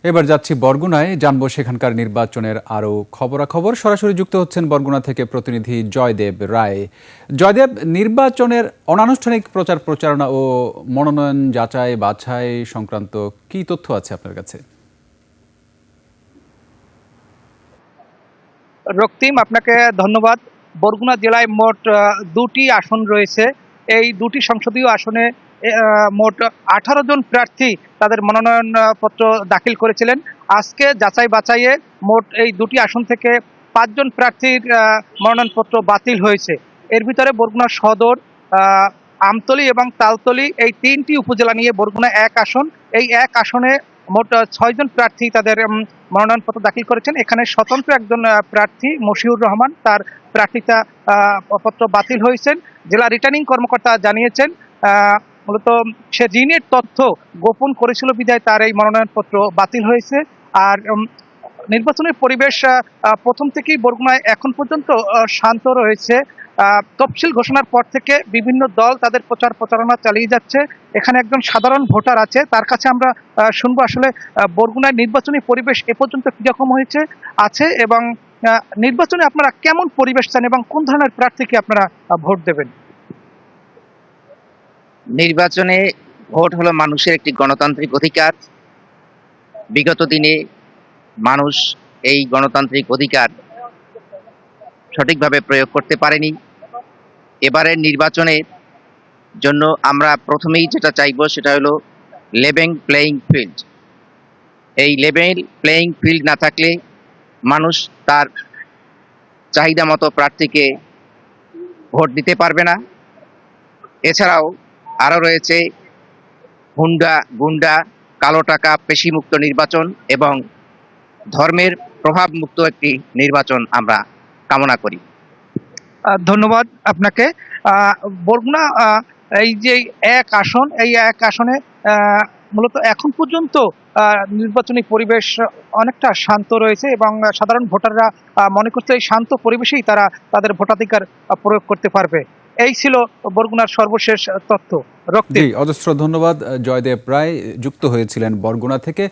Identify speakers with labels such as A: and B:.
A: এবার যাচ্ছি বরগুনায়, জানবো সেখানকার নির্বাচনের আরও খবরাখবর। সরাসরি যুক্ত হচ্ছেন বরগুনা থেকে প্রতিনিধি জয়দেব রায়। জয়দেব, নির্বাচনের অনানুষ্ঠানিক প্রচার প্রচারণা ও মনোনয়ন যাচাই বাছাই সংক্রান্ত কি তথ্য আছে আপনার কাছে?
B: রক্তিম, আপনাকে ধন্যবাদ। বরগুনা জেলায় মোট দুটি আসন রয়েছে। এই দুটি সংসদীয় আসনে মোট 18 জন প্রার্থী তাদের মনোনয়ন পত্র দাখিল করেছিলেন। আজকে যাচাই বাছাইয়ে মোট এই দুটি আসন থেকে 5 জন প্রার্থীর মনোনয়নপত্র বাতিল হয়েছে। এর ভিতরে বরগুনা সদর, আমতলী এবং তালতলী, এই তিনটি উপজেলা নিয়ে বরগুনা এক আসন। এই এক আসনে মোট 6 জন প্রার্থী তাদের মনোনয়নপত্র দাখিল করেছেন। এখানে স্বতন্ত্র একজন প্রার্থী মশিউর রহমান, তার প্রার্থিতা পত্র বাতিল হয়েছেন। জেলা রিটার্নিং কর্মকর্তা জানিয়েছেন মূলত সে ঋণের তথ্য গোপন করেছিল বিধায় তার এই মনোনয়নপত্র বাতিল হয়েছে। আর নির্বাচনের পরিবেশ প্রথম থেকেই বরগুনায় এখন পর্যন্ত শান্ত রয়েছে। তফসিল ঘোষণার পর থেকে বিভিন্ন দল তাদের প্রচার প্রচারণা চালিয়ে যাচ্ছে। এখানে একজন সাধারণ ভোটার আছে, তার কাছে আমরা শুনবো আসলে বরগুনায় নির্বাচনী পরিবেশ এ পর্যন্ত কিরকম হয়েছে আছে এবং নির্বাচনে আপনারা কেমন পরিবেশ চান এবং কোন ধরনের প্রার্থীকে আপনারা ভোট দেবেন।
C: নির্বাচনে ভোট হলো মানুষের একটি গণতান্ত্রিক অধিকার। বিগত দিনে মানুষ এই গণতান্ত্রিক অধিকার সঠিকভাবে প্রয়োগ করতে পারেনি। এবারের নির্বাচনের জন্য আমরা প্রথমেই যেটা চাইব সেটা হলো লেভেল প্লেয়িং ফিল্ড। এই লেভেল প্লেয়িং ফিল্ড না থাকলে মানুষ তার চাহিদা মতো প্রার্থীকে ভোট দিতে পারবে না। এছাড়াও আরও রয়েছে হুন্ডা, গুন্ডা, কালো টাকা, পেশিমুক্ত নির্বাচন এবং ধর্মের প্রভাবমুক্ত একটি নির্বাচন আমরা কামনা করি।
B: ধন্যবাদ আপনাকে। বরগুনা এই যে এক আসন, এই এক আসনে মূলত এখন পর্যন্ত নির্বাচনী পরিবেশ অনেকটা শান্ত রয়েছে এবং সাধারণ ভোটাররা মনে করছে এই শান্ত পরিবেশেই তারা তাদের ভোটাধিকার প্রয়োগ করতে পারবে। এই ছিল বরগুনার সর্বশেষ তথ্য।
A: জি, অজস্র ধন্যবাদ। জয়দেব রায় যুক্ত হয়েছিলেন বরগুনা থেকে।